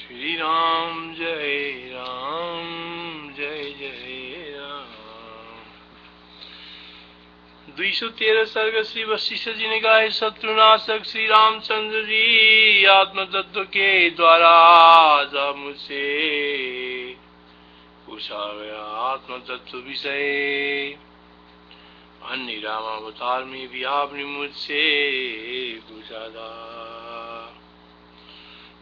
श्री राम जय राम जय जय राम। 213 सर्ग श्री वशिष्ठ जी ने गाए। शत्रुनाशक श्री रामचंद्र जी आत्म तत्व के द्वारा जब मुझसे पूछा गया आत्म तत्व विषय, अन्य रामावतार में भी आपने मुझसे पूछा था।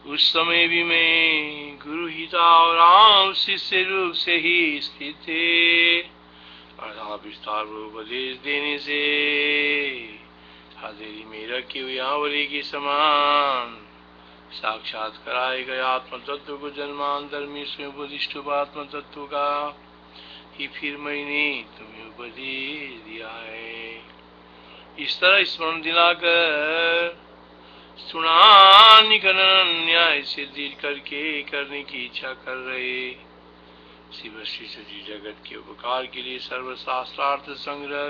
उस समय भी मैं गुरु हिता और राम शिष्य रूप से ही स्थित थे, अर्थात विस्तार उपदेश देने से हाजिरी में रखे हुए आवली के समान साक्षात कराए गए आत्म तत्व को जन्मांतर में स्वयं उपदिष्ट आत्म तत्व का ही फिर मैंने तुम्हें उपदेश दिया है। इस तरह स्मरण दिलाकर सुनानिकरण न्याय से दृढ़ करके करने की इच्छा कर रहे। श्री वशिष्ठ जी जगत के उपकार के लिए सर्वशास्त्रार्थ संग्रह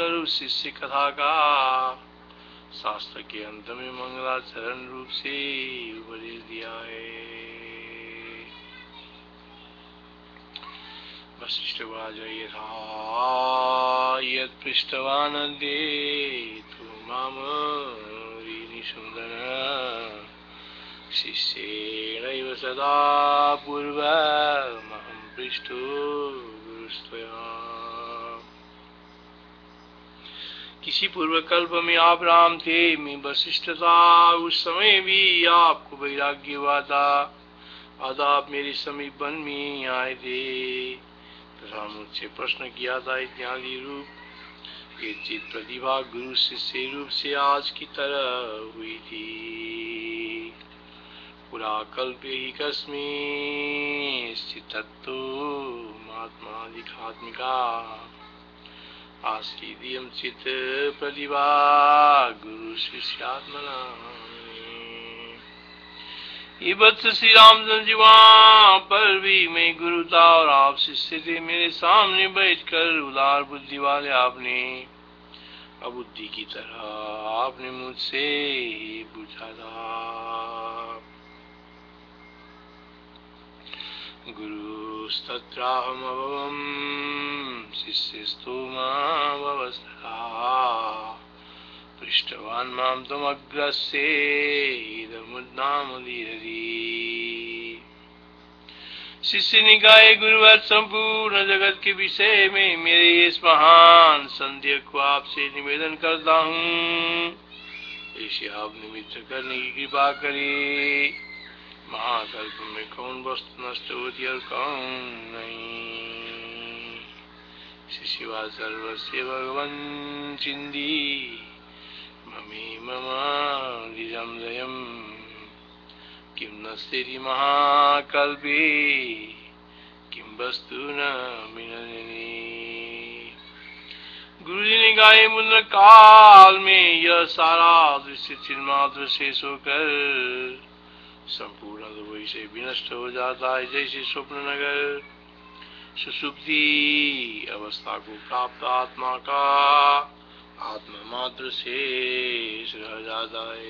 रूप शिष्य कथा का शास्त्र के अंत में मंगलाचरण रूप से उपदेश दिया है। वशिष्ठ यथा यत् पृष्ठवानन्दे तु मामरी सुन्दर शिष्येणैव सदा पूर्वमहं पृष्ठो गुरुस्त्वया। किसी पूर्व कल्प में आप राम थे, मैं वशिष्ठ था। उस समय भी आपको वैराग्य हुआ था, आज आप मेरे समीप वन में आए थे तथा मुझसे प्रश्न किया था इत्यादि रूप ये चित प्रतिभा गुरु शिष्य रूप से आज की तरह हुई थी। पुरा कल्पे ही कस्मिन् स्थितत्तो महात्माधिकात्मिका आसीदियं चित प्रतिभा गुरु शिष्यात्मना। ये वत्स श्री रामचंद्र जी वहाँ पर भी मैं गुरु था और आप शिष्य थे। मेरे सामने बैठकर उदार बुद्धि वाले आपने अबुद्धि की तरह आपने मुझसे पूछा था। गुरुस्तत्राहम अभवम शिष्यस्तु मामवस्था पृष्ठवान माम तमग्रसे इदमुद्नाम धीरधि। शिष्य ने गाये गुरुवर संपूर्ण जगत के विषय में मेरे इस महान संदेह को आपसे निवेदन करता हूँ, इसे आप निमित्त करने की कृपा करे। महाकल्प में कौन वस्तु नष्ट होती और कौन नहीं। शिशिवा सर्वस्य भगवन् चिन्दी ममे ममादिजं जयं किं नस्ति महाकल्पे किं वस्तु न विनजने। गुरुजी ने गाये मुद्र काल में यह सारा दृश्य चिन्मात्र शेष होकर संपूर्ण वैसे विनष्ट हो जाता है जैसे स्वप्न नगर सुषुप्ति अवस्था को प्राप्त आत्मा का आत्मा मात्र शेष रह जाता है।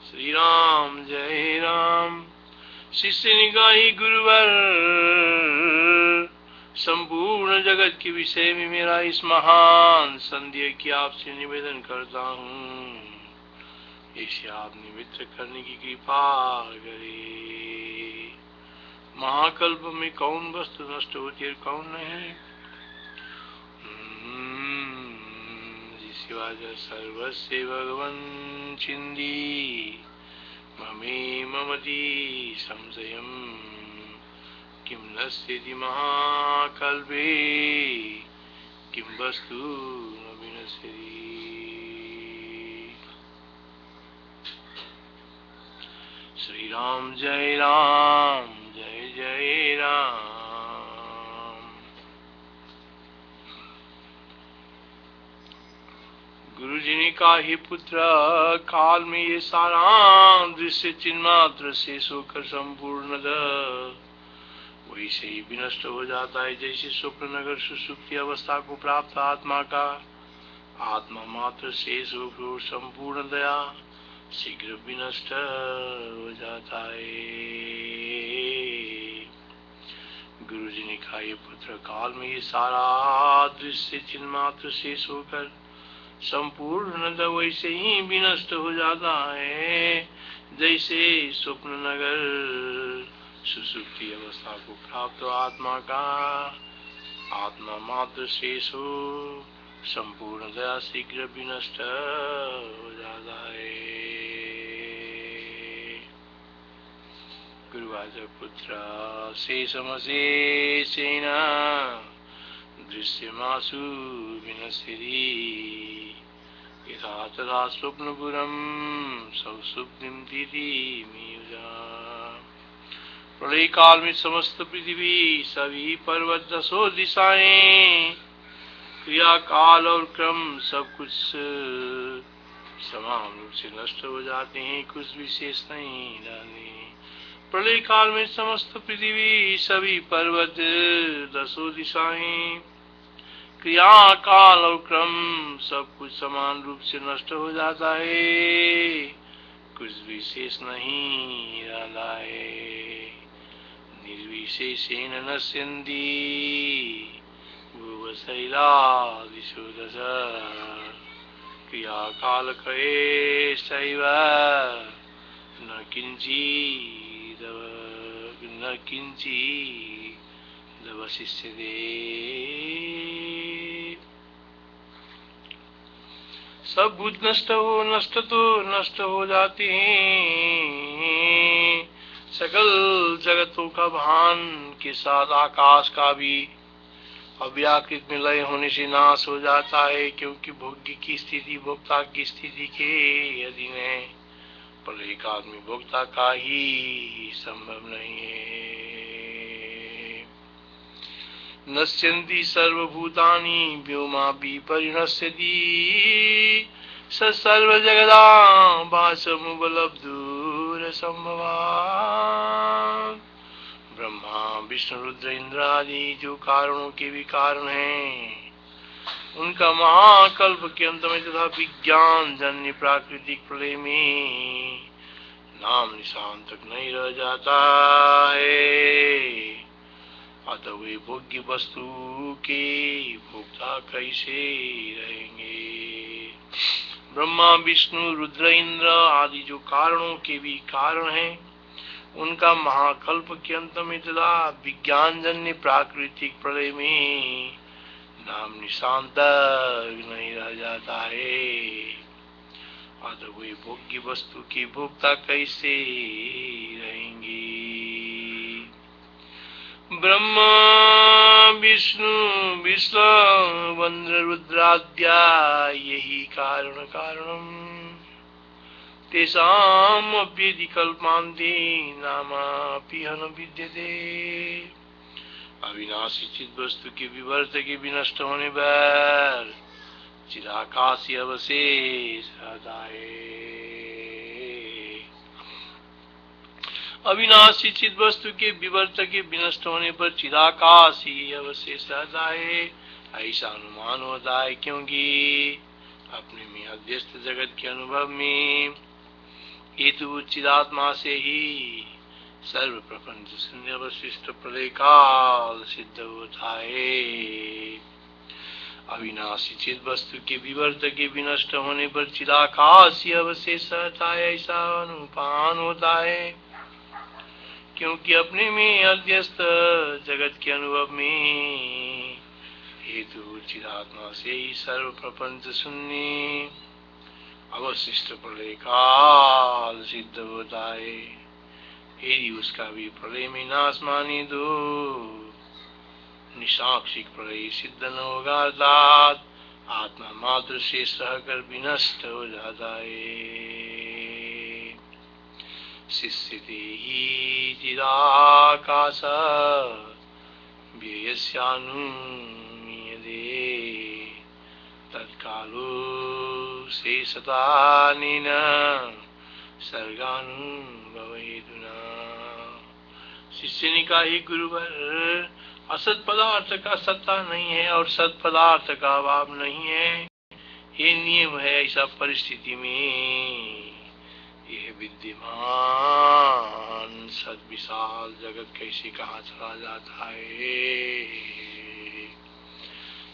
श्री राम जय राम। शिष्य ने गाई गुरुवर संपूर्ण जगत के विषय में मेरा इस महान संदेह की आपसे निवेदन करता हूँ, इसे आप निमित्त करने की कृपा करे। महाकल्प में कौन वस्तु नष्ट होती है कौन नहीं। शिवाज सर्वस्य भगवन् चिन्दी ममे ममति संशयं किं नस्ति महाकल्पे किं वस्तु न विनश्यति। श्री राम जय जय राम। गुरुजी ने कहा, हे पुत्र, काल में ये सारा दृश्य चिन्मात्र शेष होकर संपूर्ण वैसे ही विनष्ट हो जाता है जैसे स्वप्न नगर सुषुप्ति अवस्था को प्राप्त आत्मा का आत्मा मात्र शेष हो संपूर्ण दया शीघ्र विनष्ट हो जाता है। गुरु जी ने कहा ये पुत्र, काल में ये सारा दृश्य चिन्ह मात्र शेष होकर संपूर्ण वैसे ही विनष्ट हो जाता है जैसे स्वप्न नगर सुसुप्ति अवस्था को प्राप्त आत्मा का आत्मा मात्र शेष हो संपूर्ण दया शीघ्र विनष्ट हो जाता है। गुरुवाच पुत्र शेषमशेषेण दृश्यमासु विनश्यति यथा तथा स्वप्नपुरं सौषुप्तिं दिदिमीयुजा। प्रलय काल में समस्त पृथ्वी सभी पर्वत दसों दिशाएं क्रिया काल और क्रम सब कुछ समान रूप से नष्ट हो जाते हैं, कुछ विशेष नहीं रहने। प्रलय काल में समस्त पृथ्वी सभी पर्वत दसों दिशाएं क्रिया काल और क्रम सब कुछ समान रूप से नष्ट हो जाता है, कुछ विशेष नहीं रहता है। निर्विशेषेण नश्यन्ति भुवशैलादिषु दश क्रिया काल कयेशैव न किंचिदवशिष्यते। सब भूत नष्ट हो जाते हैं। सकल जगतों का भान के साथ आकाश का भी अव्याकृत में लय होने से नाश हो जाता है, क्योंकि भोग्य की स्थिति भोक्ता की स्थिति के अधीन है। प्रलय काल में भोक्ता का ही संभव नहीं है। नश्यन्ति सर्वभूतानि व्योमापि परिणश्यति स सर्वजगदां भासमुपलब्धुरसंभवात्। ब्रह्मा विष्णु रुद्र इंद्र आदि जो कारणों के भी कारण हैं, उनका महाकल्प के अंत में तथा विज्ञान जन्य प्राकृतिक प्रलय में नाम निशान तक नहीं रह जाता है। अतः वे भोग्य वस्तु के भोक्ता कैसे रहेंगे। ब्रह्मा विष्णु रुद्र इंद्र आदि जो कारणों के भी कारण हैं, उनका महाकल्प के अंत में तथा विज्ञान जन्य प्राकृतिक प्रलय में नाम निशान तक नहीं रह जाता है। अतः वे भोग्य वस्तु की भोक्ता कैसे रहेंगे। ब्रह्मा विष्णु विश्ववन्द्र रुद्राद्या यही कारणम् तेषामप्येति कल्पान्ते नामापि न विद्यते। अविनाशी चित वस्तु के विवर्त के विनष्ट होने पर चिदाकाशी अवशेष रहता है। अविनाशी चित वस्तु के विवर्त के विनष्ट होने पर चिदाकाशी अवशेष रहता है, ऐसा अनुमान होता है, क्योंकि अपने में अध्यस्त जगत के अनुभव में हेतु चिदात्मा से ही सर्व प्रपंच शून्य अवशिष्ट प्रलय काल सिद्ध होता है। अविनाशी चित वस्तु के विवर्त के विनष्ट होने पर चिदाकाशी अवशेष रहता है, ऐसा अनुमान होता है, क्योंकि अपने में अध्यस्त जगत के अनुभव में हेतु चिदात्मा से ही सर्व प्रपंच शून्य अवशिष्ट प्रलय काल सिद्ध होता है। यदि उसका भी प्रलय में नाश माने दो निसाक्षिक प्रलय सिद्ध न होगा, अर्थात आत्मा मात्र शेष रहकर विनष्ट हो जाता है। शिष्यते ही चिदाकाश व्ययस्यानुमीयते तत्कालो शेषतानेन सर्गानुभवेदुना। शिष्य ने कहा, ही गुरुवर, असत पदार्थ का सत्ता नहीं है और सत पदार्थ का अभाव नहीं है, ये नियम है, ऐसा परिस्थिति में यह विद्यमान सद विशाल जगत कैसे कहाँ चला जाता है।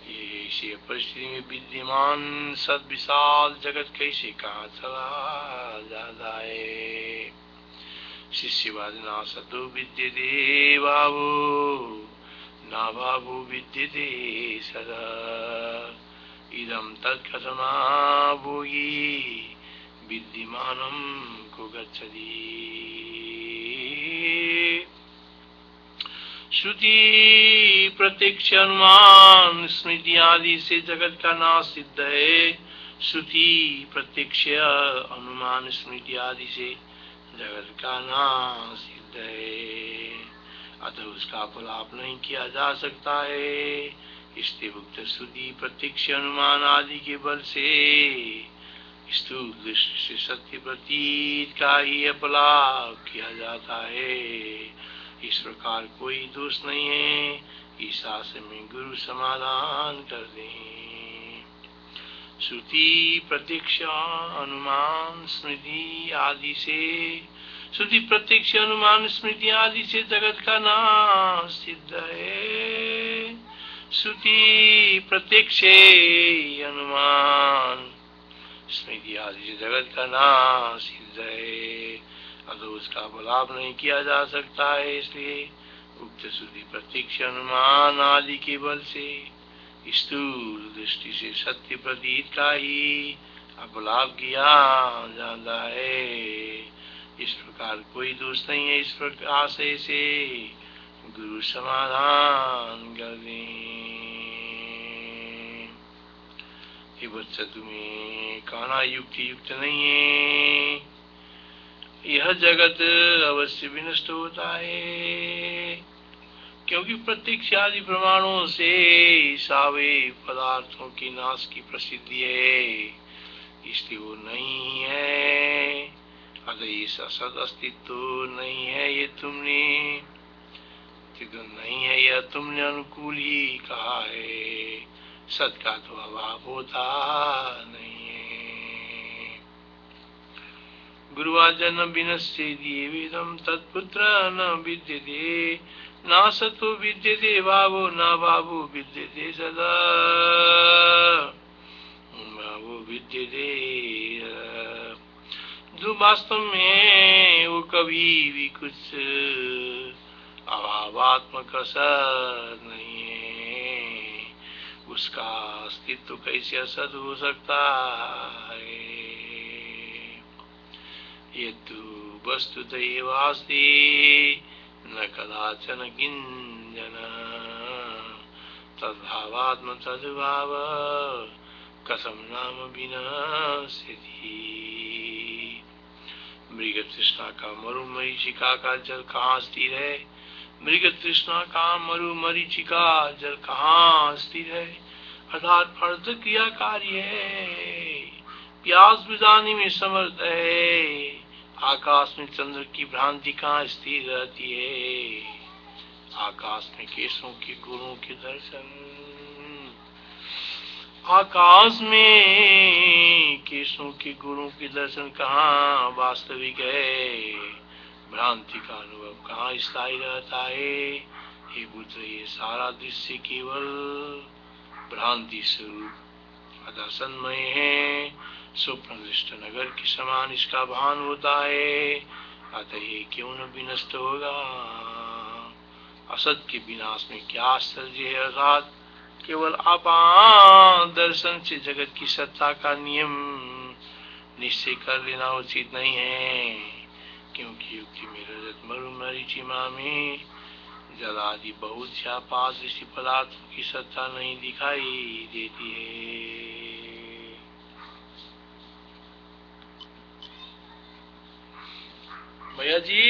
ये ऐसी परिस्थिति में विद्यमान सद विशाल जगत कैसे कहाँ चला जाता है। शिष्यवादिना सतो विद्यते भावो ना भावो विद्यते सदा इदं तत्कथमा भोगी विद्यमानं को गच्छति। श्रुति प्रत्यक्ष अनुमान स्मृति आदि से जगत का नाश सिद्ध है। श्रुति प्रत्यक्ष अनुमान स्मृति आदि से जगत का नाश सिद्ध है, अतः उसका अपलाप नहीं किया जा सकता है। इसलिए उक्त श्रुति प्रत्यक्ष अनुमान आदि के बल से स्थूल दृष्टि से सत्य प्रतीत का ही अपलाप किया जाता है। इस प्रकार कोई दोष नहीं है। इस आशय में गुरु समाधान कर दें। श्रुति प्रत्यक्ष अनुमान स्मृति आदि से श्रुति प्रत्यक्ष अनुमान स्मृति आदि से जगत का नाश सिद्ध है। श्रुति प्रत्यक्ष अनुमान स्मृति आदि से जगत का नाश सिद्ध है, अतः उसका अपलाप नहीं किया जा सकता है। इसलिए उक्त श्रुति प्रत्यक्ष अनुमान आदि के बल से स्थूल दृष्टि से सत्य प्रतीत का ही अपलाप किया जाता है। इस प्रकार कोई दोष नहीं है। इस प्रकार आशय से गुरु समाधान कर दें। हे बच्चा, तुम्हें कहना युक्ति युक्त नहीं है। यह जगत अवश्य विनष्ट होता है, क्योंकि प्रत्यक्ष आदि प्रमाणों से सावे पदार्थों की नाश की प्रसिद्धि है, इसलिए वो नहीं है। अतः ऐसा सद अस्तित्व नहीं है, ये तुमने नहीं है, यह तुमने अनुकूल ही कहा है। सत का तो अभाव होता नहीं है। गुरुवाचन विनश्येति वेदम तत्पुत्र न विद्यते ना सतो विद्यते भावो न भावो विद्यते सदा भावो विद्यते। जो वास्तव में वो कभी भी कुछ अभावात्मक असत नहीं है, उसका अस्तित्व कैसे असत हो सकता है। ये तो वस्तुतैवास्ति न कदाचन किंचन तद्भावात्म तद्भाव कथम नाम विनश्यति। मृग तृष्णा का मरु मरीचिका का जल कहाँ स्थिर है। मृग तृष्णा का मरु मरीचिका जल कहाँ स्थिर है, अर्थात फर्ज क्रियाकारी है, प्यास बुझाने में समर्थ है। आकाश में चंद्र की भ्रांति कहाँ स्थिर रहती है। आकाश में केशों के गुणों के दर्शन, आकाश में केशों के गुणों के दर्शन कहाँ वास्तविक है। भ्रांति का अनुभव कहाँ स्थायी रहता है। हे पुत्र, ये सारा दृश्य केवल भ्रांति स्वरूप अदर्शनमय है। स्वप्न दृष्ट नगर के समान इसका भान होता है, अतः ये क्यों न विनष्ट होगा। असत के विनाश में क्या आश्चर्य है। अर्थात केवल आपात दर्शन से जगत की सत्ता का नियम निश्चय कर लेना उचित नहीं है, क्योंकि युक्ति में रजत मरु मरीचिमा में जल आदि बहुत पास ऋषि पदार्थों की सत्ता नहीं दिखाई देती है। भैया जी